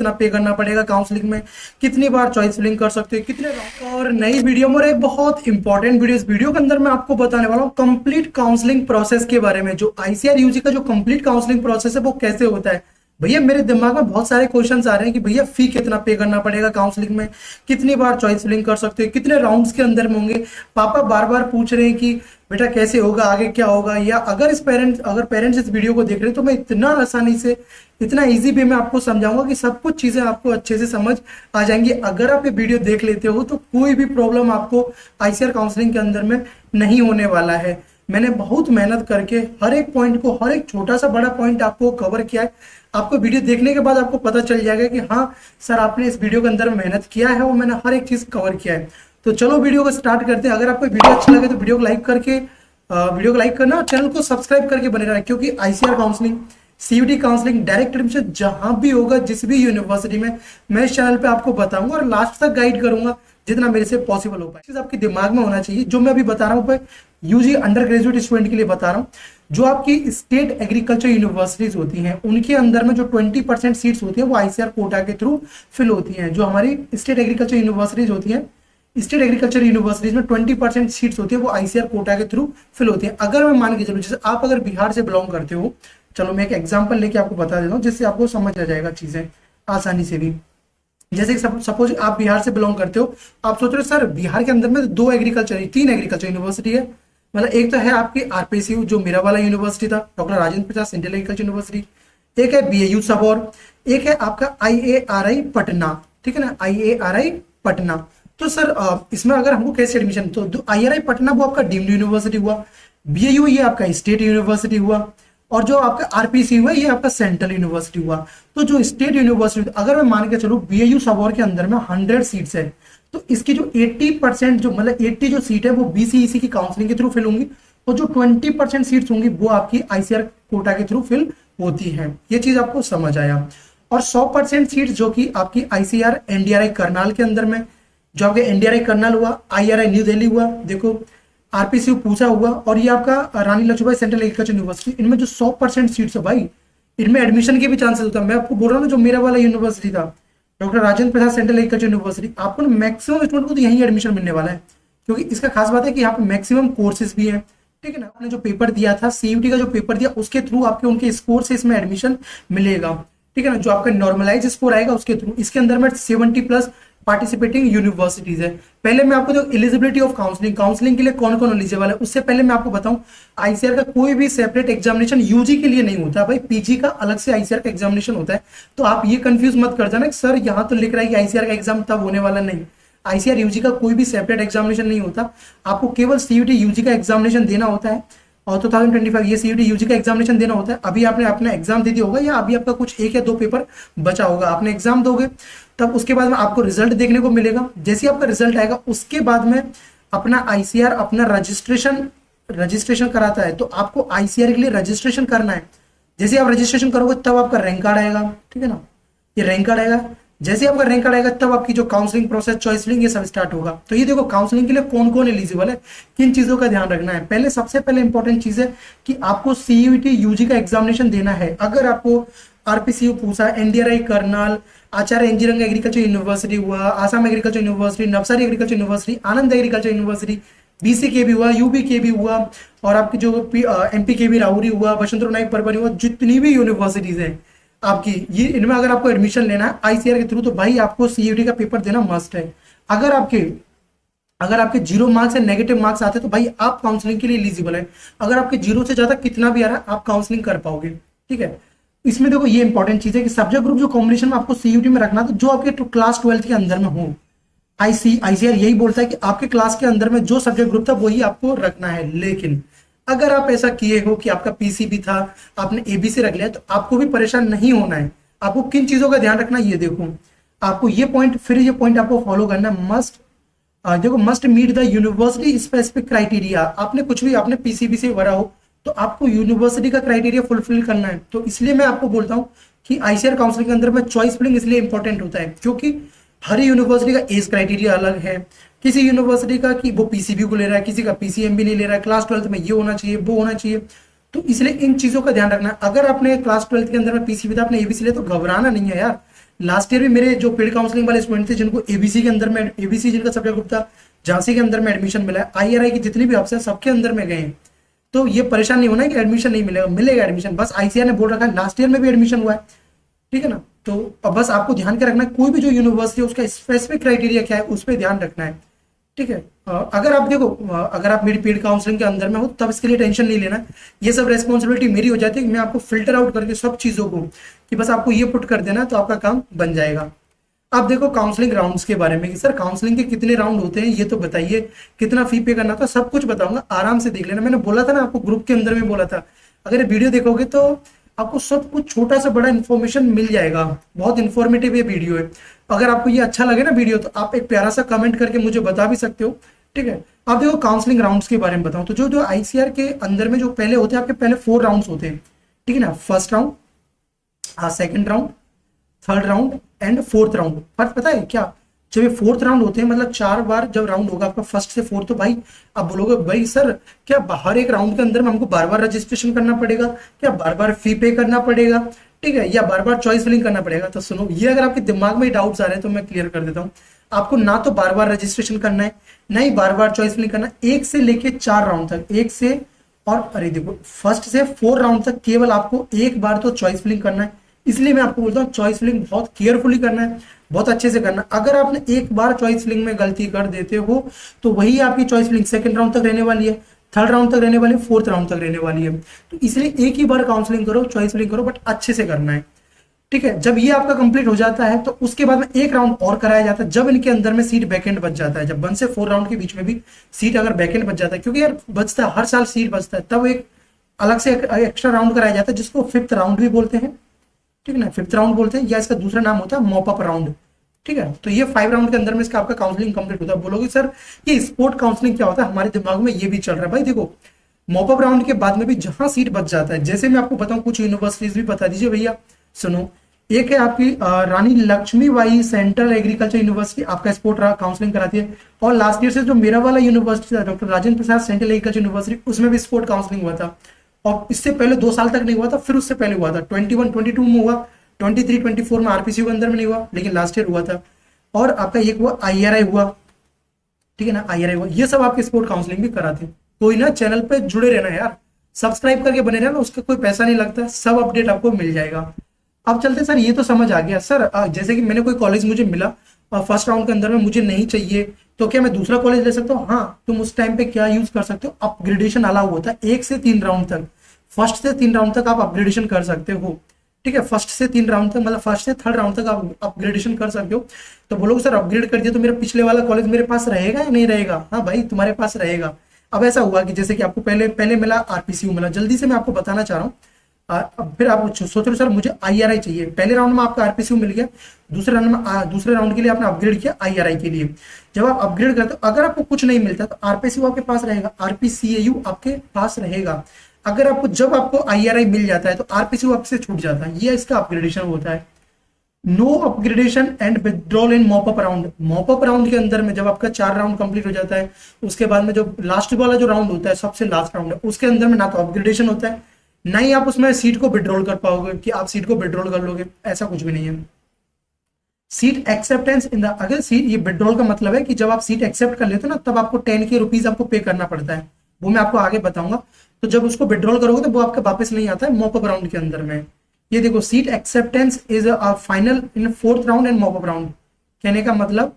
कितना पे करना पड़ेगा काउंसलिंग में, कितनी बार चॉइस फिलिंग कर सकते हो, कितने राउंड। और नई वीडियो में एक बहुत इंपॉर्टेंट वीडियो, इस वीडियो के अंदर मैं आपको बताने वाला हूँ कंप्लीट काउंसलिंग प्रोसेस के बारे में। जो आईसीआर यूजी का जो कंप्लीट काउंसलिंग प्रोसेस है वो कैसे होता है। भैया मेरे दिमाग में बहुत सारे क्वेश्चंस आ रहे हैं कि भैया फी कितना पे करना पड़ेगा काउंसलिंग में, कितनी बार चॉइस फिलिंग कर सकते हो, कितने राउंड्स के अंदर में होंगे। पापा बार बार पूछ रहे हैं कि बेटा कैसे होगा, आगे क्या होगा। या अगर पेरेंट्स इस वीडियो को देख रहे हैं तो मैं इतना आसानी से, इतना इजी वे में आपको समझाऊंगा कि सब कुछ चीजें आपको अच्छे से समझ आ जाएंगी। अगर आप ये वीडियो देख लेते हो तो कोई भी प्रॉब्लम आपको आईसीआर काउंसलिंग के अंदर में नहीं होने वाला है। मैंने बहुत मेहनत करके हर एक पॉइंट को, हर एक छोटा सा बड़ा पॉइंट आपको कवर किया है। आपको वीडियो देखने के बाद आपको पता चल जाएगा कि हाँ सर आपने इस वीडियो के अंदर मेहनत किया है और मैंने हर एक चीज कवर किया है। तो चलो वीडियो को स्टार्ट करते हैं। अगर आपको वीडियो अच्छा लगे तो वीडियो को लाइक करना और चैनल को सब्सक्राइब करके बने रहना, क्योंकि ICR counselling, CUET counselling, direct admission जहां भी होगा जिस भी यूनिवर्सिटी में, मैं इस चैनल पे आपको बताऊंगा और लास्ट तक गाइड करूंगा जितना मेरे से पॉसिबल हो पाए। चीज आपके दिमाग में होना चाहिए, जो मैं अभी बता रहा हूँ यूजी अंडर ग्रेजुएट स्टूडेंट के लिए बता रहा हूँ। जो आपकी स्टेट एग्रीकल्चर यूनिवर्सिटीज होती हैं उनके अंदर में जो 20% सीट्स होती हैं वो आईसीआर कोटा के थ्रू फिल होती हैं। जो हमारी स्टेट एग्रीकल्चर यूनिवर्सिटीज होती हैं, स्टेट एग्रीकल्चर यूनिवर्सिटीज में 20% सीट्स होती है वो आईसीआर कोटा के थ्रू फिल होती है। अगर मैं मान के चलूँ, जैसे आप अगर बिहार से बिलोंग करते हो, चलो मैं एक एग्जाम्पल लेके आपको बता देता हूँ जिससे आपको समझ आ जाएगा चीजें आसानी से भी। जैसे सपोज आप बिहार से बिलोंग करते हो, आप सोच रहे हो सर बिहार के अंदर में तीन एग्रीकल्चर यूनिवर्सिटी है। मतलब एक तो है आपकी आरपीसीयू जो मेरा वाला यूनिवर्सिटी था, doctor Rajendra Prasad central agriculture university, एक है बीएयू सबौर, एक है आपका आईएआरआई पटना, ठीक है ना, आईएआरआई पटना। तो सर इसमें अगर हमको कैसे एडमिशन, तो आईआरआई पटना वो आपका डीम्ड यूनिवर्सिटी हुआ, बीएयू ये आपका स्टेट यूनिवर्सिटी हुआ, और जो आपका आरपीसी हुआ ये आपका सेंट्रल यूनिवर्सिटी हुआ। तो जो स्टेट यूनिवर्सिटी, अगर मैं मान के चलूं बीएयू सबौर के अंदर में 100 सीट्स है, तो इसकी जो 80% जो मतलब 80 जो सीट है वो बीसीईसी की काउंसलिंग के थ्रू फिल होंगी, और जो 20% सीट्स होंगी वो आपकी आईसीआर कोटा के थ्रू फिल होती हैं। ये चीज आपको समझ आया। और 100% सीट्स जो कि आपकी आईसीआर एनडीआरआई करनाल के अंदर में, जो आपके एनडीआरआई करनाल हुआ, आईआरआई न्यू दिल्ली हुआ, देखो आरपीसी पूछा हुआ, और ये आपका रानी लक्ष्मीबाई सेंट्रल एग्रीकल्चर यूनिवर्सिटी, इनमें जो 100% सीट्स है भाई, इनमें एडमिशन के भी चांसेस होता है। मैं आपको बोल रहा हूँ जो मेरा वाला यूनिवर्सिटी था, doctor Rajendra Prasad central agriculture university, आपको मैक्सिमम स्टूडेंट को तो यहीं एडमिशन मिलने वाला है, क्योंकि इसका खास बात है कि यहाँ पे मैक्सिमम कोर्सेज भी है, ठीक है ना। आपने जो पेपर दिया था, सीयूटी का जो पेपर दिया, उसके थ्रू आपके उनके स्कोर से इसमें एडमिशन मिलेगा, ठीक है ना। जो आपका नॉर्मलाइज स्कोर आएगा उसके थ्रू, इसके अंदर में 70+ पार्टिसिपेटिंग यूनिवर्सिटीज है। पहले मैं आपको जो एलिजिबिलिटी ऑफ काउंसलिंग के लिए कौन कौन एलिजिबल है, उससे पहले मैं आपको बताऊं, आईसीआर का कोई भी सेपरेट एग्जामिनेशन यूजी के लिए नहीं होता भाई, पीजी का अलग से आईसीआर का एग्जामिनेशन होता है। तो आप ये कंफ्यूज मत कर जाना सर यहाँ तो लिख रहा है कि आईसीआर का एग्जाम तब होने वाला, नहीं। आईसीआर यूजी का कोई भी सेपरेट एग्जामिनेशन नहीं होता, आपको केवल सीयूटी यूजी का एग्जामिनेशन देना होता है, और 2025 ये सीयूटी यूजी का एग्जामिनेशन देना होता है। अभी आपने अपना एग्जाम दे दिया होगा, या अभी आपका कुछ 1 या 2 पेपर बचा होगा, आपने एग्जाम दोगे तब उसके बाद में आपको रिजल्ट देखने को मिलेगा। जैसे आपका रिजल्ट आएगा उसके बाद में अपना आईसीआर अपना रजिस्ट्रेशन कराता है, तो आपको आईसीआर के लिए रजिस्ट्रेशन करना है। जैसे आप रजिस्ट्रेशन करोगे तब आपका रैंक कार्ड आएगा, ठीक है ना, ये रैंक कार्ड आएगा। जैसे आपका रैंक कार्ड आएगा तब आपकी जो काउंसलिंग प्रोसेस, चॉइस फिलिंग, ये सब स्टार्ट होगा। तो ये देखो काउंसलिंग के लिए कौन कौन एलिजिबल है, किन चीजों का ध्यान रखना है। सबसे पहले इंपॉर्टेंट चीज है कि आपको सीयूटी यूजी का एग्जामिनेशन देना है। अगर आपको आरपीसीयू पूछा, NDRI Karnal, Acharya engineering agriculture university हुआ, Assam agriculture university, Navsari agriculture university, Anand agriculture university, BC के भी हुआ, यूबी के भी हुआ, और आपकी जो एमपी के भी राहुरी हुआ, बसंत नाइक परबनी हुआ, जितनी भी यूनिवर्सिटीज हैं आपकी, ये इनमें अगर आपको एडमिशन लेना है आईसीआर के थ्रू, तो भाई आपको सीयूटी का पेपर देना मस्ट है। अगर आपके 0 मार्क्स या नेगेटिव मार्क्स आते तो भाई आप काउंसलिंग के लिए एलिजिबल है। अगर आपके 0 से ज्यादा कितना भी आ रहा है आप काउंसलिंग कर पाओगे, ठीक है। इसमें देखो ये इंपॉर्टेंट चीज है कि सब्जेक्ट ग्रुप जो कॉम्बिनेशन में आपको सीयूटी में रखना, तो जो आपके क्लास 12th के अंदर में हो, आईसीआर यही बोलता है कि आपके क्लास के अंदर में जो सब्जेक्ट ग्रुप था वही आपको रखना है। लेकिन अगर आप ऐसा किए हो कि आपका पीसीबी था, आपने एबीसी रख लिया, तो आपको भी परेशान नहीं होना है। आपको किन चीजों का ध्यान रखना है ये देखो, आपको ये पॉइंट आपको फॉलो करना must meet the university specific criteria. आपने पीसीबी से भरा हो तो आपको यूनिवर्सिटी का क्राइटेरिया फुलफिल करना है। तो इसलिए मैं आपको बोलता हूँ कि आईसीआर काउंसलिंग के अंदर में चॉइस फिलिंग इसलिए इंपॉर्टेंट होता है, क्योंकि हर यूनिवर्सिटी का एज क्राइटेरिया अलग है। किसी यूनिवर्सिटी का कि वो पीसीबी को ले रहा है, किसी का पीसीएमबी नहीं ले रहा है, क्लास 12th में ये होना चाहिए, वो होना चाहिए। तो इसलिए इन चीजों का ध्यान रखना। अगर आपने क्लास 12th के अंदर में पीसीबी था, आपने एबीसी लिया, तो घबराना नहीं है यार। लास्ट ईयर भी मेरे जो पेड काउंसलिंग वाले स्टूडेंट थे जिनको एबीसी के अंदर में, एबीसी जिनका सब्जेक्ट ग्रुप था, झांसी के अंदर में एडमिशन मिला है, आईआरआई की जितनी भी ऑप्शन सबके अंदर में गए हैं। तो ये परेशान नहीं होना है कि एडमिशन नहीं मिलेगा, मिलेगा एडमिशन, बस आईसीआर ने बोल रखा है लास्ट ईयर में भी एडमिशन हुआ है, ठीक है ना। तो अब बस आपको ध्यान के रखना है, कोई भी जो यूनिवर्सिटी है उसका स्पेसिफिक क्राइटेरिया क्या है उस पर ध्यान रखना है, ठीक है। अगर आप देखो, अगर आप मेरी पेड काउंसलिंग के अंदर में हो तब इसके लिए टेंशन नहीं लेना, ये सब रेस्पॉन्सिबिलिटी मेरी हो जाती है कि मैं आपको फिल्टर आउट करके सब चीज़ों को कि बस आपको ये पुट कर देना तो आपका काम बन जाएगा। अब देखो काउंसलिंग राउंड्स के बारे में कि सर काउंसलिंग के कितने राउंड होते हैं ये तो बताइए, कितना फी पे करना था, सब कुछ बताऊंगा, आराम से देख लेना। मैंने बोला था ना आपको, ग्रुप के अंदर में बोला था, अगर ये वीडियो देखोगे तो आपको सब कुछ छोटा सा बड़ा इन्फॉर्मेशन मिल जाएगा, बहुत इन्फॉर्मेटिव ये वीडियो है। अगर आपको ये अच्छा लगे ना वीडियो तो आप एक प्यारा सा कमेंट करके मुझे बता भी सकते हो, ठीक है। आप देखो काउंसलिंग राउंड्स के बारे में बताऊं तो जो जो आईसीआर के अंदर में जो पहले होते हैं, आपके पहले 4 राउंड्स होते हैं, ठीक है ना। First round, second round, third round and fourth round. पर पता है क्या, जब ये फोर्थ राउंड होते हैं मतलब 4 बार जब राउंड होगा आपका फर्स्ट से फोर्थ, तो भाई आप बोलोगे भाई सर क्या हर एक राउंड के अंदर में हमको बार बार रजिस्ट्रेशन करना पड़ेगा, क्या बार बार फी पे करना पड़ेगा, ठीक है, या बार बार चॉइस फिलिंग करना पड़ेगा। तो सुनो, ये अगर आपके दिमाग में डाउट्स आ रहे हैं तो मैं क्लियर कर देता हूँ। आपको ना तो बार बार रजिस्ट्रेशन करना है, ना ही बार बार चॉइस फिलिंग करना। 1 से लेके 4 राउंड तक, 1 से और अरे देखो फर्स्ट से 4 राउंड तक केवल आपको एक बार तो चॉइस फिलिंग करना है। इसलिए मैं आपको बोलता हूँ चॉइस फिलिंग बहुत केयरफुली करना है, बहुत अच्छे से करना। अगर आपने एक बार चॉइस फिलिंग में गलती कर देते हो तो वही आपकी चॉइस फिलिंग सेकंड राउंड तक रहने वाली है, थर्ड राउंड तक रहने वाली है, फोर्थ राउंड तक रहने वाली है। तो इसलिए एक ही बार काउंसलिंग करो, चॉइस फिलिंग करो, बट अच्छे से करना है, ठीक है। जब ये आपका कंप्लीट हो जाता है तो उसके बाद में एक राउंड और कराया जाता है, जब इनके अंदर में सीट बैकेंड बच जाता है, जब 1 से 4 राउंड के बीच में भी सीट अगर बैकेंड बच जाता है, क्योंकि यार बचता है हर साल सीट बचता है, तब एक अलग से एक्स्ट्रा राउंड कराया जाता है जिसको 5th राउंड भी बोलते हैं, ठीक है ना। 5th राउंड बोलते हैं, या इसका दूसरा नाम होता है मॉप अप राउंड, ठीक है। तो ये 5 राउंड के अंदर में इसका आपका काउंसलिंग कंप्लीट होता है। बोलोगे सर ये स्पोर्ट काउंसलिंग क्या होता है, हमारे दिमाग में ये भी चल रहा है। भाई देखो, मॉप अप राउंड के बाद में भी जहां सीट बच जाता है, जैसे मैं आपको बताऊं कुछ यूनिवर्सिटीज भी बता दीजिए भैया, सुनो। एक है आपकी रानी लक्ष्मीबाई सेंट्रल एग्रीकल्चर यूनिवर्सिटी, आपका स्पोर्ट काउंसलिंग कराती है। और लास्ट ईयर से जो मेरा वाला यूनिवर्सिटी था, doctor Rajendra Prasad central agriculture university, उसमें भी स्पोर्ट काउंसलिंग हुआ था। और इससे पहले 2 साल तक नहीं हुआ था, फिर उससे पहले हुआ था 21-22 में हुआ, 23-24 में आरपीसी के अंदर में नहीं हुआ, लेकिन लास्ट ईयर हुआ था। और आपका एक हुआ आईआरआई हुआ, ठीक है ना, आईआरआई हुआ। ये सब आपके स्पोर्ट काउंसलिंग भी कराते हैं। कोई ना चैनल पे जुड़े रहना यार, सब्सक्राइब करके बने रहना, उसका कोई पैसा नहीं लगता, सब अपडेट आपको मिल जाएगा। अब चलते सर, ये तो समझ आ गया सर, जैसे कि मैंने कोई कॉलेज मुझे मिला फर्स्ट राउंड के अंदर में मुझे नहीं चाहिए, तो क्या मैं दूसरा कॉलेज ले सकता हूँ? हाँ, तुम उस टाइम पे क्या यूज कर सकते हो, अपग्रेडेशन अलाउ होता है 1 से 3 राउंड तक, फर्स्ट से 3 राउंड तक आप अपग्रेडेशन कर सकते हो, ठीक है। फर्स्ट से 3 राउंड तक, मतलब फर्स्ट से थर्ड राउंड तक आप अपग्रेडेशन कर सकते हो। तो बोलोगे सर अपग्रेड कर दिया तो मेरा पिछले वाला कॉलेज मेरे पास रहेगा या नहीं रहेगा? हाँ भाई, तुम्हारे पास रहेगा। अब ऐसा हुआ कि जैसे कि आपको पहले मिला आरपीसीयू मिला, जल्दी से मैं आपको बताना चाह रहा हूँ। अब फिर आप सोच रहे सर मुझे आईआरआई चाहिए, पहले राउंड में आपका आरपीसीयू मिल गया, दूसरे राउंड के लिए आपने अपग्रेड किया आईआरआई के लिए। जब आप अपग्रेड करते हो, अगर आपको कुछ नहीं मिलता तो आरपीसीयू आपके पास रहेगा, आरपीसीएयू आपके पास रहेगा। अगर आपको जब आपको आईआरआई मिल जाता है तो आरपीसीयू आपसे छूट जाता है, ये इसका अपग्रेडेशन होता है। No upgradation and withdrawal in mop up round. Mop up round के अंदर में जब आपका 4 राउंड कंप्लीट हो जाता है, उसके बाद में जो लास्ट वाला जो राउंड होता है, सबसे लास्ट राउंड है, उसके अंदर में ना तो अपग्रेडेशन होता है, ना ही आप उसमें सीट को विड्रॉल कर पाओगे कि आप सीट को विड्रॉल कर लोगे, ऐसा कुछ भी नहीं है। सीट एक्सेप्टेंस इन द, अगर सीट, ये विड्रॉल का मतलब है कि जब आप सीट एक्सेप्ट कर लेते हो ना, तब आपको 10 के रुपीज आपको पे करना पड़ता है, वो मैं आपको आगे बताऊंगा। तो जब उसको विड्रॉल करोगे तो वो आपका वापस नहीं आता है मॉप अप राउंड के अंदर में। ये देखो, seat acceptance is a final in 4th round and mop up round. कहने का मतलब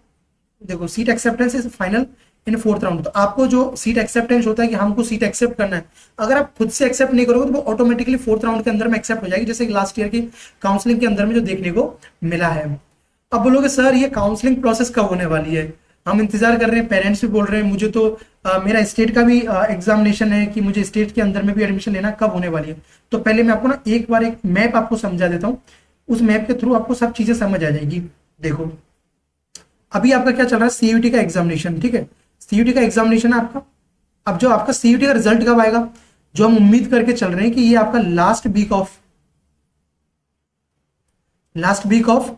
देखो, seat acceptance is final in 4th round. तो आपको जो सीट एक्सेप्टेंस होता है कि हमको सीट एक्सेप्ट करना है, अगर आप खुद से एक्सेप्ट नहीं करोगे तो वो ऑटोमेटिकली 4th राउंड के अंदर में एक्सेप्ट हो जाएगी, जैसे लास्ट ईयर की काउंसलिंग के अंदर में जो देखने को मिला है। अब बोलोगे सर ये काउंसलिंग प्रोसेस कब होने वाली है, हम इंतजार कर रहे हैं, पेरेंट्स भी बोल रहे हैं मुझे तो मेरा स्टेट का भी एग्जामिनेशन है कि मुझे स्टेट के अंदर में भी एडमिशन लेना, कब होने वाली है? तो पहले मैं आपको ना एक बार एक मैप आपको समझा देता हूँ, उस मैप के थ्रू आपको सब चीजें समझ आ जाएगी। देखो, अभी आपका क्या चल रहा है, सीयूटी का एग्जामिनेशन, ठीक है, सीयूटी का एग्जामिनेशन है आपका। अब जो आपका सीयूटी का रिजल्ट कब आएगा, जो हम उम्मीद करके चल रहे हैं कि ये आपका लास्ट वीक ऑफ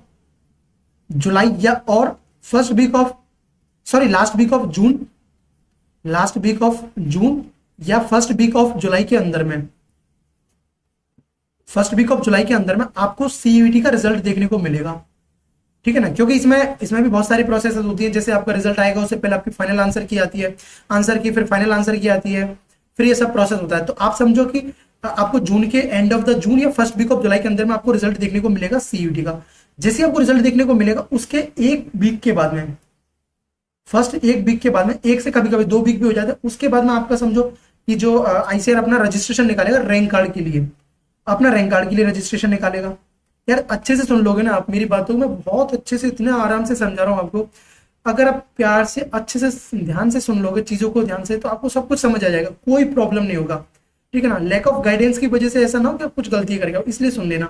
जुलाई या और लास्ट वीक ऑफ जून या फर्स्ट वीक ऑफ जुलाई के अंदर में, आपको सीयूटी का रिजल्ट देखने को मिलेगा। ठीक है ना, क्योंकि इसमें इसमें भी बहुत सारी प्रोसेस होती है। जैसे आपका रिजल्ट आएगा उससे पहले आपकी फाइनल आंसर की आती है, आंसर की फिर फाइनल आंसर की आती है, फिर ये सब प्रोसेस होता है। तो आप समझो कि आपको जून के एंड ऑफ द जून या फर्स्ट वीक ऑफ जुलाई के अंदर में आपको रिजल्ट देखने को मिलेगा सीयूटी का। जैसे आपको रिजल्ट देखने को मिलेगा उसके एक वीक के बाद में, फर्स्ट एक वीक के बाद में, एक से कभी कभी 2 वीक भी हो जाता है, उसके बाद में आपका समझो कि जो आईसीआर अपना रजिस्ट्रेशन निकालेगा रैंक कार्ड के लिए, अपना रैंक कार्ड के लिए रजिस्ट्रेशन निकालेगा। यार अच्छे से सुन लोगे ना आप मेरी बातों को, मैं बहुत अच्छे से इतने आराम से समझा रहा हूँ आपको। अगर आप प्यार से अच्छे से ध्यान से सुन लोगे चीजों को ध्यान से, तो आपको सब कुछ समझ आ जाएगा, कोई प्रॉब्लम नहीं होगा। ठीक है ना, लैक ऑफ गाइडेंस की वजह से ऐसा ना हो कि आप कुछ गलती करेगा, इसलिए सुन लेना।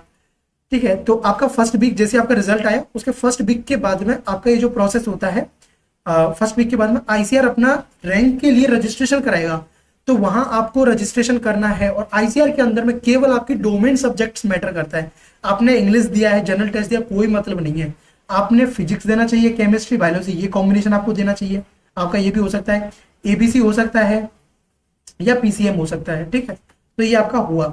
ठीक है, तो आपका फर्स्ट वीक जैसे आपका रिजल्ट आया उसके फर्स्ट वीक के बाद में आपका ये जो प्रोसेस होता है, फर्स्ट वीक के बाद में आईसीआर अपना रैंक के लिए रजिस्ट्रेशन कराएगा। तो वहां आपको रजिस्ट्रेशन करना है, और आईसीआर के अंदर में केवल आपकी डोमेन सब्जेक्ट्स मैटर करता है। आपने इंग्लिश दिया है, जनरल टेस्ट दिया, कोई मतलब नहीं है। आपने फिजिक्स देना चाहिए, केमिस्ट्री, बायोलॉजी, ये कॉम्बिनेशन आपको देना चाहिए। आपका ये भी हो सकता है, एबीसी हो सकता है या पीसीएम हो सकता है। ठीक है, तो ये आपका हुआ।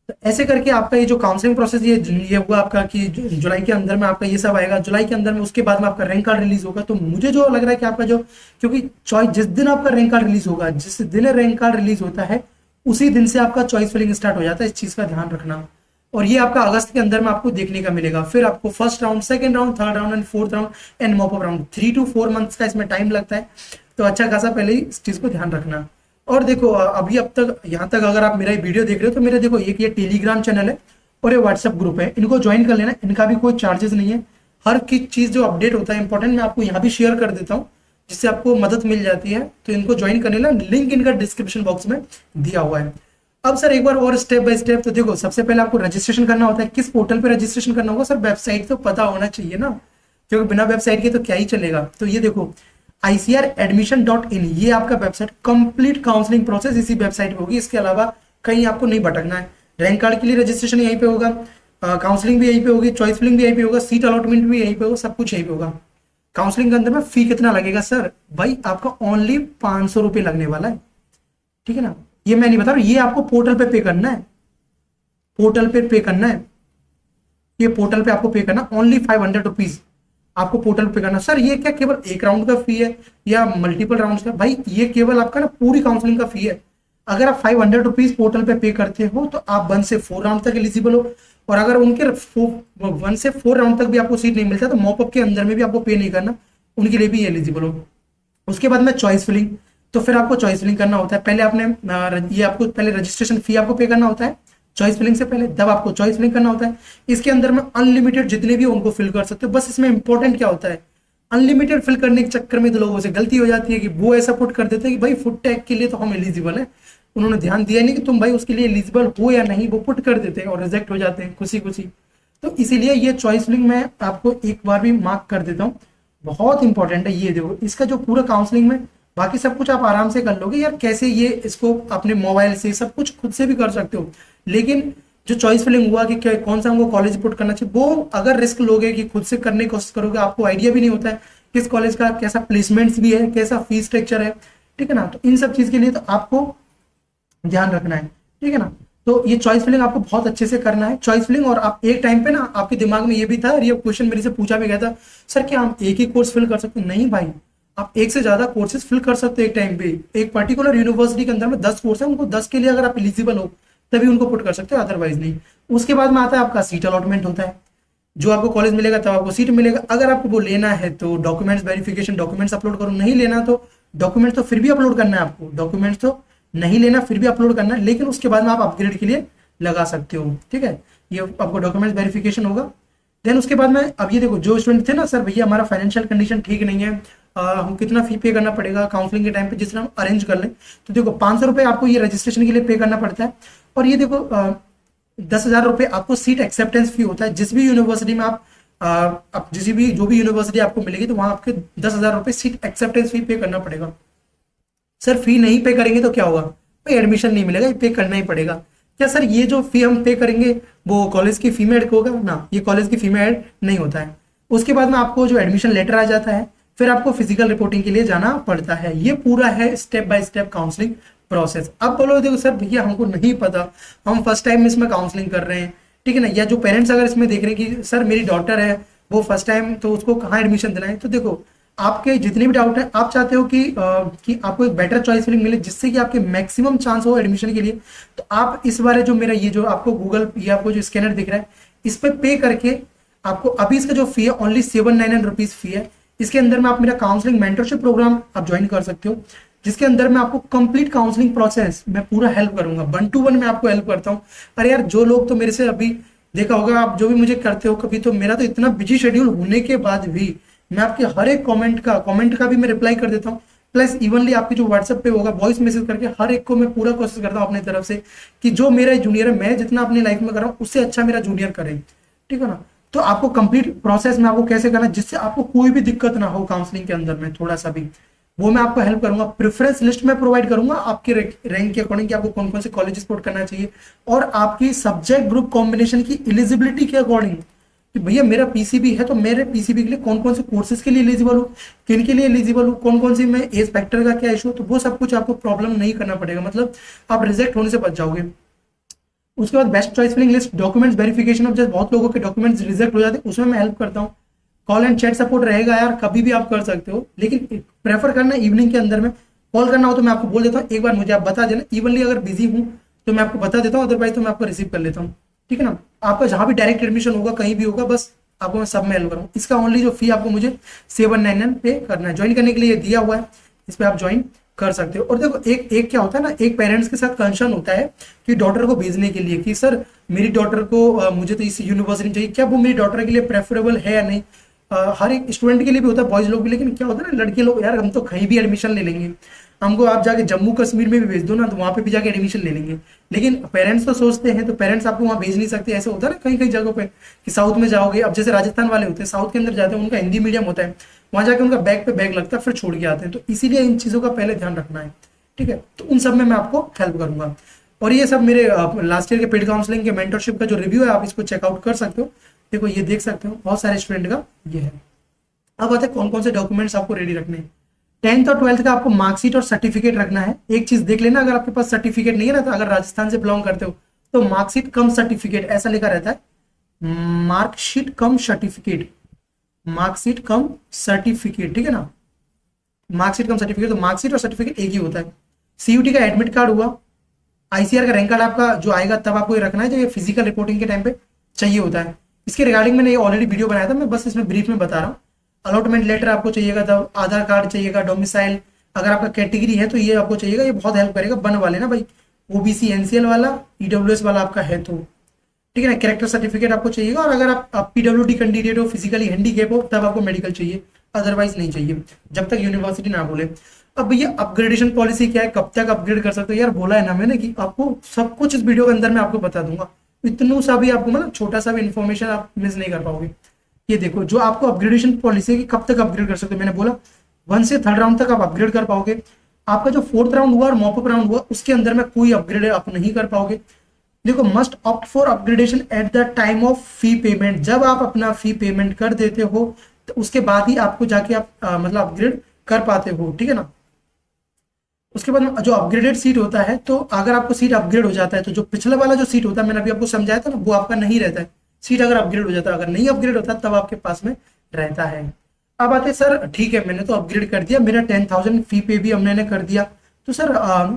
तो ऐसे करके आपका ये जो काउंसलिंग प्रोसेस ये हुआ आपका कि जुलाई के अंदर में आपका ये सब आएगा, जुलाई के अंदर में उसके बाद में आपका रैंक कार्ड रिलीज होगा। तो मुझे जो लग रहा है कि आपका जो, क्योंकि चॉइस जिस दिन आपका रैंक कार्ड रिलीज होगा, जिस दिन रैंक कार्ड रिलीज होता है उसी दिन से आपका चॉइस फिलिंग स्टार्ट हो जाता है। इस चीज का ध्यान रखना। और ये आपका अगस्त के अंदर में आपको देखने का मिलेगा। फिर आपको first round, second round, third round and fourth round and mop up round, 3 to 4 months का इसमें टाइम लगता है। तो अच्छा खासा पहले ही इस चीज को ध्यान रखना। और देखो अभी अब तक यहाँ तक अगर आप मेरा वीडियो देख रहे हो तो मेरे देखो एक ये टेलीग्राम चैनल है और ये व्हाट्सएप ग्रुप है, इनको ज्वाइन कर लेना। इनका भी कोई चार्जेस नहीं है। हर की चीज जो अपडेट होता है इंपॉर्टेंट मैं आपको यहाँ भी शेयर कर देता हूँ, जिससे आपको मदद मिल जाती है। तो इनको ज्वाइन कर लेना, लिंक इनका डिस्क्रिप्शन बॉक्स में दिया हुआ है। अब सर एक बार और स्टेप बाय स्टेप। तो देखो सबसे पहले आपको रजिस्ट्रेशन करना होता है। किस पोर्टल पे रजिस्ट्रेशन करना होगा सर? वेबसाइट तो पता होना चाहिए ना, क्योंकि बिना वेबसाइट के तो क्या ही चलेगा। तो ये देखो ICRadmission.in, ये आपका वेबसाइट, कंप्लीट काउंसलिंग प्रोसेस इसी वेबसाइट पे होगी। इसके अलावा कहीं आपको नहीं भटकना है। रैंक कार्ड के लिए रजिस्ट्रेशन यहीं पे होगा, काउंसलिंग भी यहीं पे होगी, चॉइस फिलिंग भी यहीं पे होगा, सीट अलॉटमेंट भी यहीं पे होगा, सब कुछ यहीं पे होगा। काउंसलिंग के अंदर में फी कितना लगेगा सर? भाई आपका ओनली 500 रुपये लगने वाला है। ठीक है ना, ये मैं नहीं बता रहा हूँ, ये आपको पोर्टल पे करना है, पोर्टल पे पे करना है। ये पोर्टल पे आपको पे करना ओनली 500 रुपीज आपको पोर्टल पे करना। सर ये क्या केवल एक राउंड का फी है या मल्टीपल राउंड का? भाई ये केवल आपका ना पूरी काउंसलिंग का फी है। अगर आप 500 रुपीज पोर्टल पे करते हो तो आप 1 से 4 राउंड तक एलिजिबल हो। और अगर उनके 1 से 4 राउंड तक भी आपको सीट नहीं मिलता तो मॉपअप के अंदर में भी आपको पे नहीं करना, उनके लिए भी एलिजिबल हो। उसके बाद में चॉइस फिलिंग, तो फिर आपको चॉइस फिलिंग करना होता है। पहले आपने ये आपको पहले रजिस्ट्रेशन फी आपको पे करना होता है चॉइस फिलिंग से पहले, तब आपको चॉइस फिलिंग करना होता है। इसके अंदर में अनलिमिटेड जितने भी उनको फिल कर सकते हो। बस इसमें इंपॉर्टेंट क्या होता है, अनलिमिटेड फिल करने के चक्कर में तो लोगों से गलती हो जाती है कि वो ऐसा पुट कर देते हैं कि भाई फुट टैग के लिए तो हम एलिजिबल है। उन्होंने ध्यान दिया नहीं कि तुम भाई उसके लिए एलिजिबल हो या नहीं, वो पुट कर देते हैं और रिजेक्ट हो जाते हैं खुशी खुशी। तो इसीलिए ये चॉइस फिलिंग मैं आपको एक बार भी मार्क कर देता हूँ, बहुत इंपॉर्टेंट है। ये देखो इसका जो पूरा काउंसलिंग में, बाकी सब कुछ आप आराम से कर लोगे यार। कैसे ये इसको अपने मोबाइल से सब कुछ खुद से भी कर सकते हो, लेकिन जो चॉइस फिलिंग हुआ कि क्या कौन सा हमको कॉलेज पुट करना चाहिए, वो अगर रिस्क लोगे कि खुद से करने की कोशिश करोगे, आपको आइडिया भी नहीं होता है किस कॉलेज का कैसा प्लेसमेंट्स भी है, कैसा फीस स्ट्रक्चर है। ठीक है ना, तो इन सब चीज के लिए तो आपको ध्यान रखना है। ठीक है ना, तो ये चॉइस फिलिंग आपको बहुत अच्छे से करना है। चॉइस फिलिंग, और आप एक टाइम पे ना आपके दिमाग में ये भी था और ये क्वेश्चन मेरे से पूछा भी गया था, सर क्या हम एक ही कोर्स फिल कर सकते हैं? नहीं भाई, आप एक से ज्यादा कोर्सेज फिल कर सकते हो एक टाइम पे। एक पर्टिकुलर यूनिवर्सिटी के अंदर में 10 कोर्स है, उनको 10 के लिए अगर आप एलिजिबल हो तभी उनको पुट कर सकते हो, अदरवाइज नहीं। उसके बाद में आता है आपका सीट अलॉटमेंट होता है। जो आपको कॉलेज मिलेगा तब आपको सीट मिलेगा। अगर आपको वो लेना है तो डॉक्यूमेंट्स वेरिफिकेशन, डॉक्यूमेंट्स अपलोड करो। नहीं लेना तो डॉक्यूमेंट्स तो फिर भी अपलोड करना है आपको, डॉक्यूमेंट्स तो नहीं लेना फिर भी अपलोड करना है, लेकिन उसके बाद में आप अपग्रेड के लिए लगा सकते हो। ठीक है, ये आपको डॉक्यूमेंट्स वेरिफिकेशन होगा। देन उसके बाद में अब ये देखो, जो स्टूडेंट थे ना सर भैया हमारा फाइनेंशियल कंडीशन ठीक नहीं है, हम कितना फी पे करना पड़ेगा काउंसलिंग के टाइम पे, जिस तरह हम अरेंज कर लें, तो देखो 500 रुपये आपको ये रजिस्ट्रेशन के लिए पे करना पड़ता है। और ये देखो 10,000 रुपये आपको सीट एक्सेप्टेंस फी होता है। जिस भी यूनिवर्सिटी में आप जिस भी जो भी यूनिवर्सिटी आपको मिलेगी तो वहां आपके 10,000 रुपये सीट एक्सेप्टेंस फी पे करना पड़ेगा। सर फी नहीं पे करेंगे तो क्या होगा? भाई एडमिशन नहीं मिलेगा, पे करना ही पड़ेगा। क्या सर ये जो फी हम पे करेंगे वो कॉलेज की फी में ऐड होगा? ना, ये कॉलेज की फी में ऐड नहीं होता है। उसके बाद में आपको जो एडमिशन लेटर आ जाता है, फिर आपको फिजिकल रिपोर्टिंग के लिए जाना पड़ता है। ये पूरा है step by step counselling process. अब बोलो देखो सर भैया हमको नहीं पता, हम फर्स्ट टाइम इसमें काउंसलिंग कर रहे हैं, ठीक है ना, या जो पेरेंट्स अगर इसमें देख रहे हैं कि सर मेरी डॉटर है वो फर्स्ट टाइम, तो उसको कहाँ एडमिशन दिलाएं। तो देखो आपके जितने भी डाउट है, आप चाहते हो कि आपको एक बेटर चॉइस फिलिंग मिले जिससे कि आपके मैक्सिमम चांस हो एडमिशन के लिए, तो आप इस बारे जो मेरा ये जो आपको गूगल, ये आपको जो स्कैनर दिख रहा है, इस पर पे करके आपको अभी इसका जो फी है ओनली 799 रुपीज फी है। इसके अंदर में आप मेरा काउंसलिंग मेंटरशिप प्रोग्राम आप ज्वाइन कर सकते हो, जिसके अंदर मैं आपको कंप्लीट काउंसलिंग प्रोसेस मैं पूरा हेल्प करूंगा, 1 to 1 मैं आपको हेल्प करता हूँ। अरे यार जो लोग तो मेरे से अभी देखा होगा, आप जो भी मुझे करते हो कभी, तो मेरा तो इतना बिजी शेड्यूल होने के बाद भी मैं आपके हर एक कमेंट का भी मैं रिप्लाई कर देता हूँ। प्लस इवनली आपके जो व्हाट्सएप पे होगा वॉइस मैसेज करके हर एक को मैं पूरा कोशिश करता हूँ अपनी तरफ से कि जो मेरा जूनियर है, मैं जितना अपनी लाइफ में कर रहा हूँ उससे अच्छा मेरा जूनियर करे, ठीक है ना। तो आपको कंप्लीट प्रोसेस में आपको कैसे करना है जिससे आपको कोई भी दिक्कत ना हो काउंसलिंग के अंदर में थोड़ा सा भी, वो मैं आपको हेल्प करूंगा। प्रेफरेंस लिस्ट में प्रोवाइड करूंगा आपके रैंक के अकॉर्डिंग कि आपको कौन कौन से कॉलेज सपोर्ट करना चाहिए, और आपकी सब्जेक्ट ग्रुप कॉम्बिनेशन की एलिजिबिलिटी के अकॉर्डिंग कि भैया मेरा पीसीबी है तो मेरे पीसीबी के लिए कौन कौन से कोर्सेज के लिए एलिजिबल हूँ, किन के लिए एलिजिबल हूँ, कौन कौन सी मैं एज फैक्टर का क्या इशू, तो वो सब कुछ आपको प्रॉब्लम नहीं करना पड़ेगा, मतलब आप रिजेक्ट होने से बच जाओगे। उसके बाद best choice filling list, documents verification of, जैसे बहुत लोगों के डॉक्यूमेंट्स रिजेक्ट हो जाते हैं, उसमें मैं हेल्प करता हूँ। कॉल एंड चैट सपोर्ट रहेगा यार, कभी भी आप कर सकते हो, लेकिन प्रेफर करना इवनिंग के अंदर में। कॉल करना हो तो मैं आपको बोल देता हूँ, एक बार मुझे आप बता देना, इवनली अगर बिजी हूँ तो मैं आपको बता देता हूँ, अदरवाइज तो मैं आपको रिसीव कर लेता हूँ, ठीक है ना। आपका जहां भी डायरेक्ट एडमिशन होगा, कहीं भी होगा, बस आपको मैं सब में हेल्प करूँ। इसका ओनली जो फी आपको मुझे 799 पे करना है, ज्वाइन करने के लिए दिया हुआ है, इस पर आप ज्वाइन कर सकते हो। और देखो एक एक क्या होता है ना, एक पेरेंट्स के साथ कंसर्न होता है कि डॉटर को भेजने के लिए कि सर मेरी डॉटर को मुझे तो इस यूनिवर्सिटी में चाहिए, क्या वो मेरी डॉटर के लिए प्रेफरेबल है या नहीं। हर एक स्टूडेंट के लिए भी होता है, बॉयज लोग भी, लेकिन क्या होता है ना लड़के लोग, यार हम तो कहीं भी एडमिशन ले लेंगे, हमको आप जाके जम्मू कश्मीर में भी भेज दो ना तो वहां पे भी जाके एडमिशन ले लेंगे। लेकिन पेरेंट्स तो सोचते हैं, तो पेरेंट्स आपको वहां भेज नहीं सकते, ऐसे होता है ना कहीं कई जगहों पे कि साउथ में जाओगे, अब जैसे राजस्थान वाले होते हैं साउथ के अंदर जाते हैं, उनका हिंदी मीडियम होता है, वहां जाके उनका बैग पे बैग लगता है, फिर छोड़ के आते हैं, तो इसीलिए इन चीजों का पहले ध्यान रखना है, ठीक है। तो उन सब में मैं आपको हेल्प करूंगा। और ये सब मेरे लास्ट ईयर के पेड काउंसलिंग के मेंटरशिप का जो रिव्यू है, आप इसको चेकआउट कर सकते हो। देखो ये देख सकते हो, बहुत सारे स्टूडेंट का ये है। अब आते हैं कौन कौन से डॉक्यूमेंट्स आपको रेडी रखने हैं। 10th और 12th का आपको मार्कशीट और सर्टिफिकेट रखना है। एक चीज देख लेना, अगर आपके पास सर्टिफिकेट नहीं है ना, तो अगर राजस्थान से बिलोंग करते हो तो मार्कशीट कम सर्टिफिकेट ऐसा लिखा रहता है, मार्कशीट कम सर्टिफिकेट, मार्कशीट कम सर्टिफिकेट, ठीक है ना, मार्कशीट कम सर्टिफिकेट। तो मार्कशीट और सर्टिफिकेट एक ही होता है। सीयूटी का एडमिट कार्ड हुआ, आईसीआर का रैंक कार्ड आपका जो आएगा तब आपको ये रखना है, जो ये फिजिकल रिपोर्टिंग के टाइम पे चाहिए होता है। इसके रिगार्डिंग मैंने ये ऑलरेडी वीडियो बनाया था, मैं बस इसमें ब्रीफ में बता रहा हूँ। अलॉटमेंट लेटर आपको चाहिएगा, तब आधार कार्ड चाहिएगा, डोमिसाइल, अगर आपका कैटेगरी है तो ये आपको चाहिएगा, ये बहुत हेल्प करेगा, बन वाले ना भाई, ओबीसी एनसीएल वाला, ईडब्ल्यूएस वाला आपका है तो, ठीक है ना। कैरेक्टर सर्टिफिकेट आपको चाहिएगा, और अगर आप पीडब्ल्यूडी कैंडिडेट हो, फिजिकली हैंडीकैप हो, तब आपको मेडिकल चाहिए, अदरवाइज नहीं चाहिए, जब तक यूनिवर्सिटी ना बोले। अब भैया अपग्रेडेशन पॉलिसी क्या है, कब तक अपग्रेड कर सकते हो, यार बोला है ना मैंने कि आपको सब कुछ इस वीडियो के अंदर मैं आपको बता दूंगा, इतना सा भी आपको मतलब छोटा सा भी इन्फॉर्मेशन आप मिस नहीं कर पाओगे। ये देखो जो आपको अपग्रेडेशन पॉलिसी है कि कब तक अपग्रेड कर सकते हो, मैंने बोला 1 से 3rd राउंड तक आप अपग्रेड कर पाओगे। आपका जो 4th राउंड हुआ और मॉपअप राउंड हुआ, उसके अंदर में कोई अपग्रेड आप नहीं कर पाओगे। देखो must opt for upgradation at the time of fee payment, जब आप अपना फी पेमेंट कर देते हो तो उसके बाद ही आपको जाके आप मतलब अपग्रेड कर पाते हो, ठीक है ना। उसके बाद जो अपग्रेडेड सीट होता है, तो अगर आपको सीट अपग्रेड हो जाता है तो जो पिछला वाला जो सीट होता है, मैंने अभी आपको समझाया था ना, वो आपका नहीं रहता है। सीट अगर अपग्रेड हो जाता है, अगर नहीं अपग्रेड होता तब आपके पास में रहता है। अब आते सर ठीक है मैंने तो अपग्रेड कर दिया, मेरा 10,000 फी पे भी हमने कर दिया, तो सर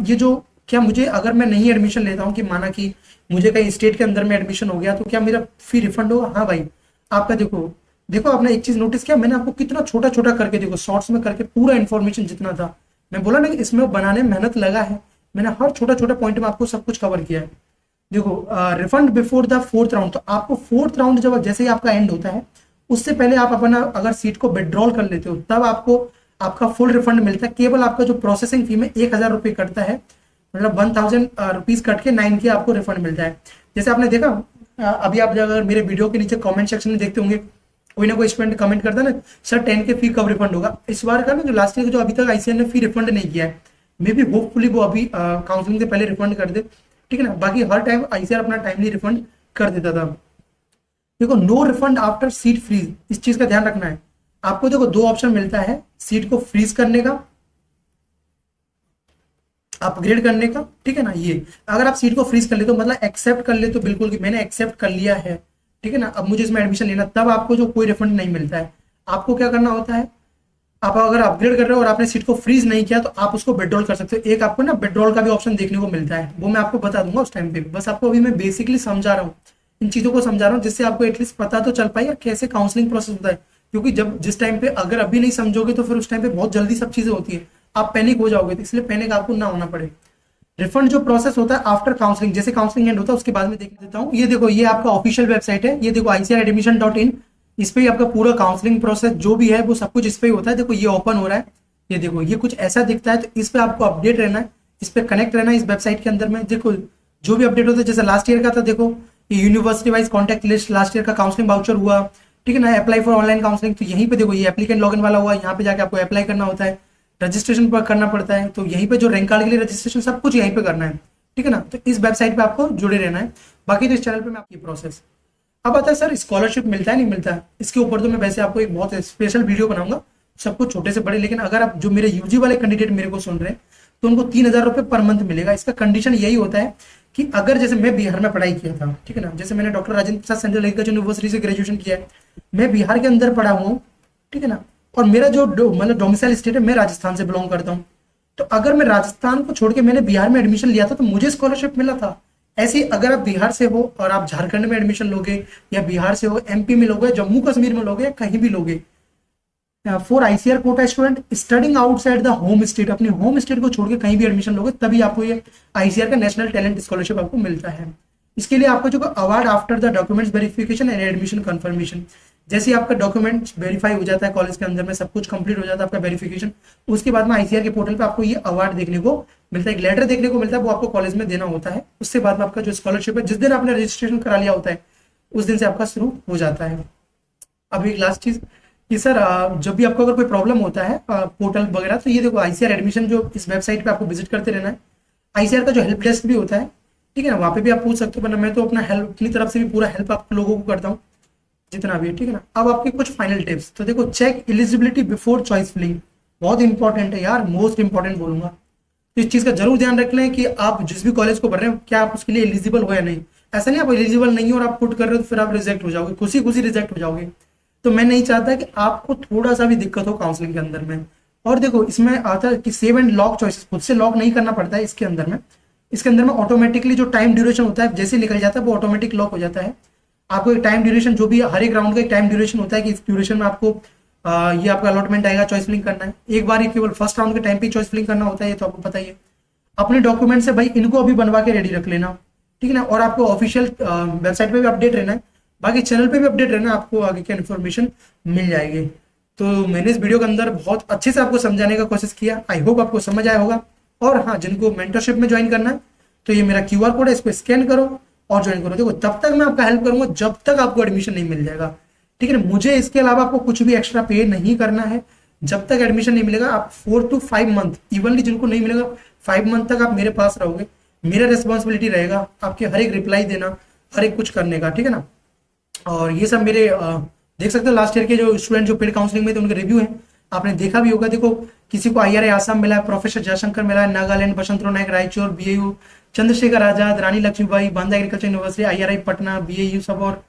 ये जो क्या मुझे अगर मैं नहीं एडमिशन लेता हूँ, कि माना कि मुझे कहीं स्टेट के अंदर में एडमिशन हो गया, तो क्या मेरा फी रिफंड होगा। हाँ भाई, आपका देखो देखो आपने एक चीज नोटिस किया, मैंने आपको कितना छोटा छोटा करके देखो शॉर्ट्स में करके पूरा इन्फॉर्मेशन जितना था, मैं बोला ना कि इसमें बनाने में मेहनत लगा है, मैंने हर छोटा छोटा पॉइंट में आपको सब कुछ कवर किया है। देखो refund before the 4th round, तो आपको 4th राउंड जब जैसे ही आपका एंड होता है, उससे पहले आप अपना अगर सीट को विड्रॉल कर लेते हो, तब आपको आपका फुल रिफंड मिलता है। केवल आपका जो प्रोसेसिंग फी में 1,000 रुपये कटता है, मतलब 1,000 रुपीज कट के 9 के आपको रिफंड मिलता है। जैसे आपने देखा अभी आप अगर मेरे वीडियो के नीचे कमेंट सेक्शन में देखते होंगे, कोई ना कोई स्टूडेंट कमेंट करता है ना, सर 10 के फी कब रिफंड होगा। इस बार का ना जो लास्ट ईयर जो अभी तक आईसीआर ने फी रिफंड नहीं किया है, मे बी होपफुली वो अभी काउंसलिंग से पहले रिफंड कर दे, ठीक है ना। बाकी हर टाइम आईसीआर अपना टाइमली रिफंड कर देता था। देखो no refund after seat freeze, इस चीज का ध्यान रखना है आपको। देखो 2 ऑप्शन मिलता है सीट को फ्रीज करने का, अपग्रेड करने का, ठीक है ना। ये अगर आप सीट को फ्रीज कर ले तो मतलब एक्सेप्ट कर ले तो बिल्कुल कि मैंने एक्सेप्ट कर लिया है, ठीक है ना, अब मुझे इसमें एडमिशन लेना, तब आपको जो कोई रिफंड नहीं मिलता है। आपको क्या करना होता है, आप अगर अपग्रेड कर रहे हो और आपने सीट को फ्रीज नहीं किया तो आप उसको विड्रॉल कर सकते हो। एक आपको ना विड्रॉल का भी ऑप्शन देखने को मिलता है, वो मैं आपको बता दूंगा उस टाइम पे। बस आपको अभी मैं बेसिकली समझा रहा हूँ, इन चीजों को समझा रहा हूँ, जिससे आपको एटलीस्ट पता तो चल पाए यार कैसे काउंसलिंग प्रोसेस होता है। क्योंकि जब जिस टाइम पे अगर अभी नहीं समझोगे तो फिर उस टाइम पे बहुत जल्दी सब चीजें होती है, आप पैनिक हो जाओगे। तो इसलिए पैनिक आपको ना होना पड़े। रिफंड जो प्रोसेस होता है आफ्टर काउंसलिंग, जैसे काउंसलिंग एंड होता है उसके बाद में देख देता हूँ। ये देखो, ये आपका ऑफिशियल वेबसाइट है, ये देखो ICAR.admission.in। इस पे ही आपका पूरा काउंसलिंग प्रोसेस जो भी है वो सब कुछ इस पे ही होता है। देखो ये ओपन हो रहा है, ये देखो ये कुछ ऐसा दिखता है। तो इस पे आपको अपडेट रहना है, इस पे कनेक्ट रहना है इस वेबसाइट के अंदर में। देखो जो भी अपडेट होता है, जैसे लास्ट ईयर का था, देखो ये university wise contact list, last year का काउंसलिंग वाउचर हुआ, ठीक है ना, अप्लाई फॉर ऑनलाइन काउंसलिंग। तो यहीं पे देखो ये एप्लीकेंट लॉगिन वाला हुआ, यहाँ पे जाके आपको अप्लाई करना होता है, रजिस्ट्रेशन करना पड़ता है। तो यहीं पे जो रैंक कार्ड के लिए रजिस्ट्रेशन सब कुछ यहीं पे करना है, ठीक है ना। तो इस वेबसाइट पे आपको जुड़े रहना है। बाकी तो इस चैनल पे मैं आपकी प्रोसेस। अब आता है सर स्कॉलरशिप मिलता है नहीं मिलता है, इसके ऊपर तो मैं वैसे आपको एक बहुत स्पेशल वीडियो बनाऊंगा, सब कुछ छोटे से बड़े। लेकिन अगर आप जो मेरे यूजी वाले कैंडिडेट मेरे को सुन रहे हैं तो उनको 3,000 रुपये पर मंथ मिलेगा। इसका कंडीशन यही होता है कि अगर जैसे मैं बिहार में पढ़ाई किया था, ठीक है ना, जैसे मैंने doctor Rajendra Prasad central agriculture university से ग्रेजुएशन किया है, मैं बिहार के अंदर पढ़ा हूँ, ठीक है ना, और मेरा जो मतलब डोमिसाइल स्टेट है, मैं राजस्थान से बिलोंग करता हूँ। तो अगर मैं राजस्थान को छोड़ के मैंने बिहार में एडमिशन लिया था तो मुझे स्कॉलरशिप मिला था। ऐसे ही अगर आप बिहार से हो और आप झारखंड में एडमिशन लोगे, या बिहार से हो MP में लोगे, जम्मू कश्मीर में लोगे, या कहीं भी लोगे, for ICAR quota student studying outside the home state, अपने होम स्टेट को छोड़ के कहीं भी एडमिशन लोगे तभी आपको ये ICAR का नेशनल टैलेंट स्कॉलरशिप आपको मिलता है। इसके लिए आपको जो award after the documents verification and admission confirmation, जैसे आपका डॉक्यूमेंट वेरीफाई हो जाता है कॉलेज के अंदर में, सब कुछ कंप्लीट हो जाता है आपका वेरिफिकेशन, उसके बाद में ICAR के पोर्टल पे आपको ये अवार्ड देखने को मिलता है, एक लेटर देखने को मिलता है, वो आपको कॉलेज में देना होता है। उसके बाद में आपका जो स्कॉलरशिप है, जिस दिन आपने रजिस्ट्रेशन करा लिया होता है उस दिन से आपका शुरू हो जाता है। अब एक लास्ट चीज कि सर जब भी आपको अगर कोई प्रॉब्लम होता है पोर्टल वगैरह, तो ये देखो ICAR एडमिशन जो इस वेबसाइट पे आपको विजिट करते रहना है। ICAR का जो हेल्प डेस्क भी होता है, ठीक है ना, वहाँ पे भी आप पूछ सकते हो, वरना मैं तो अपना हेल्प अपनी तरफ से भी पूरा हेल्प आप लोगों को करता हूँ जितना भी है, ठीक है ना। अब आपके कुछ फाइनल टिप्स, तो देखो check eligibility before choice filling, बहुत इंपॉर्टेंट है यार, मोस्ट इंपॉर्टेंट बोलूंगा। तो इस चीज का जरूर ध्यान रख लें कि आप जिस भी कॉलेज को पढ़ रहे हो क्या आप उसके लिए एलिजिबल हो या नहीं। ऐसा नहीं आप एलिजिबल नहीं हो और आप पुट कर रहे हो तो फिर आप रिजेक्ट हो जाओगे, खुशी खुशी रिजेक्ट हो जाओगे। तो मैं नहीं चाहता कि आपको थोड़ा सा भी दिक्कत हो काउंसलिंग के अंदर में। और देखो इसमें आता है कि सेव एंड लॉक चॉइसेस, खुद से लॉक नहीं करना पड़ता है इसके अंदर में। इसके अंदर में ऑटोमेटिकली जो टाइम ड्यूरेशन होता है जैसे निकल जाता है वो ऑटोमेटिक लॉक हो जाता है। आपको एक टाइम ड्यूरेशन, जो भी हर एक राउंड का एक टाइम ड्यूरेशन होता है कि इस ड्यूरेशन में आपको ये आपका अलॉटमेंट आएगा, चॉइस फिलिंग करना है। एक बार ही केवल फर्स्ट राउंड के टाइम पे चॉइस फिलिंग करना होता है, ये तो आपको पता ही है। अपने डॉक्यूमेंट से भाई इनको अभी बनवा के रेडी रख लेना, ठीक है ना। और आपको ऑफिशियल वेबसाइट पे भी अपडेट रहना है, बाकी चैनल पे भी अपडेट रहना, आपको आगे की इन्फॉर्मेशन मिल जाएगी। तो मैंने इस वीडियो के अंदर बहुत अच्छे से आपको समझाने का कोशिश किया, आई होप आपको समझ आया होगा। और हाँ, जिनको मेंटरशिप में ज्वाइन करना है तो ये मेरा QR कोड है, इसको स्कैन करो और ज्वाइन करो। देखो तब तक मैं आपका हेल्प करूंगा जब तक आपको एडमिशन नहीं मिल जाएगा, ठीक है ना। मुझे इसके अलावा आपको कुछ भी एक्स्ट्रा पे नहीं करना है। जब तक एडमिशन नहीं मिलेगा, आप 4 to 5 मंथ, इवनली जिनको नहीं मिलेगा 5 मंथ तक आप मेरे पास रहोगे। मेरा रिस्पॉन्सिबिलिटी रहेगा आपके हर एक रिप्लाई देना, हर एक कुछ करने का, ठीक है ना। और ये सब मेरे देख सकते हो लास्ट ईयर के जो स्टूडेंट जो पेड काउंसलिंग में थे उनके रिव्यू है, आपने देखा भी होगा। देखो किसी को IRA आसाम मिला है, प्रोफेसर जयशंकर मिला है Nagaland, Basantrao Naik Raichur BAU, Chandrashekhar Azad, Rani Laxmibai, Banda agriculture university, IRI Patna, BAU सब। और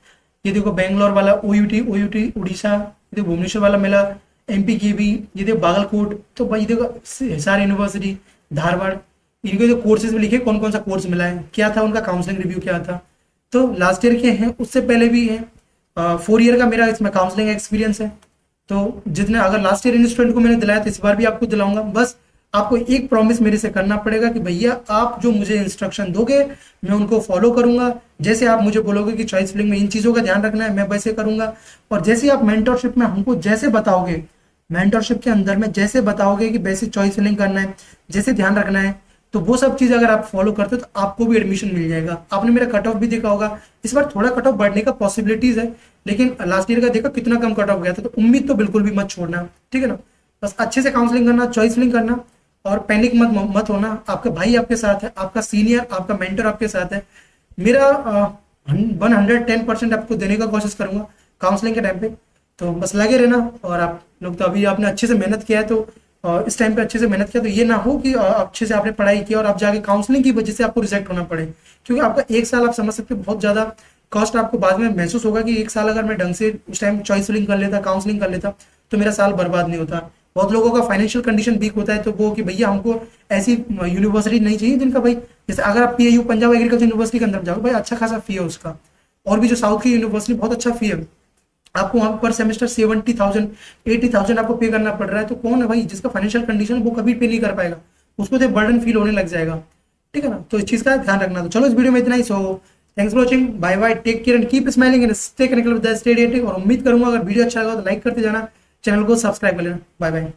ये देखो बेंगलोर वाला OUT उड़ीसा, ये देखो भुवनेश्वर वाला मिला, MP की भी, ये देखो बागलकोट। तो भाई देखो हिसार यूनिवर्सिटी, धारवाड़, इनके जो कोर्सेज में लिखे कौन कौन सा कोर्स मिला है, क्या था उनका काउंसलिंग रिव्यू क्या था। तो लास्ट ईयर के हैं, उससे पहले भी है। 4 ईयर का मेरा इसमें काउंसलिंग एक्सपीरियंस है। तो जितने अगर लास्ट ईयर इन स्टूडेंट को मैंने दिलाया तो इस बार भी आपको दिलाऊंगा। बस आपको एक प्रॉमिस मेरे से करना पड़ेगा कि भैया आप जो मुझे इंस्ट्रक्शन दोगे मैं उनको फॉलो करूंगा। जैसे आप मुझे बोलोगे कि चॉइस फिलिंग में इन चीज़ों का ध्यान रखना है, मैं वैसे करूंगा। और जैसे आप मेंटरशिप में हमको जैसे बताओगे, मेंटरशिप के अंदर में जैसे बताओगे कि वैसे चॉइस फिलिंग करना है, जैसे ध्यान रखना है, तो वो सब चीज़ अगर आप फॉलो करते हो तो आपको भी एडमिशन मिल जाएगा। आपने मेरा कट ऑफ भी देखा होगा, इस बार थोड़ा कट ऑफ बढ़ने का पॉसिबिलिटीज है, लेकिन लास्ट ईयर का देखा कितना कम कट ऑफ गया था। तो उम्मीद तो बिल्कुल भी मत छोड़ना, ठीक है ना। बस अच्छे से काउंसलिंग करना, चॉइस फिलिंग करना, और पैनिक मत होना। आपका भाई आपके साथ है, आपका सीनियर, आपका मेंटर आपके साथ है। मेरा 110% आपको देने का कोशिश करूंगा काउंसलिंग के टाइम पे। तो बस लगे रहना। और आप लोग तो अभी आपने अच्छे से मेहनत किया है, तो इस टाइम पे अच्छे से मेहनत किया, तो ये ना हो कि अच्छे से आपने पढ़ाई की और आप जाके काउंसलिंग की वजह से आपको रिजेक्ट होना पड़े। क्योंकि आपका 1 साल आप समझ सकते हो बहुत ज़्यादा कॉस्ट आपको बाद में महसूस होगा कि एक साल अगर मैं ढंग से उस टाइम चॉइस फिलिंग कर लेता, काउंसलिंग कर लेता, तो मेरा साल बर्बाद नहीं होता। बहुत लोगों का फाइनेंशियल कंडीशन वीक होता है, तो वो कि भैया हमको ऐसी यूनिवर्सिटी नहीं चाहिए जिनका भाई, जैसे अगर आप पीएयू पंजाब एग्रीकल्चर यूनिवर्सिटी के अंदर जाओ भाई, अच्छा खासा फी है उसका। और भी जो साउथ की यूनिवर्सिटी बहुत अच्छा फी है, आपको वहाँ पर सेमेस्टर 70,000 80,000 आपको पे करना पड़ रहा है। तो कौन है भाई जिसका फाइनेंशियल कंडीशन वो कभी पे नहीं कर पाएगा, उसको तो बर्डन फील होने लग जाएगा। ठीक है ना, तो इस चीज का ध्यान रखना। तो चलो इस वीडियो में इतना ही। So thanks for watching, bye bye, take care and keep smiling and stay connected with the study. और उम्मीद करूंगा अगर वीडियो अच्छा लगा तो लाइक करते जाना, चैनल को सब्सक्राइब कर लेना। Bye bye.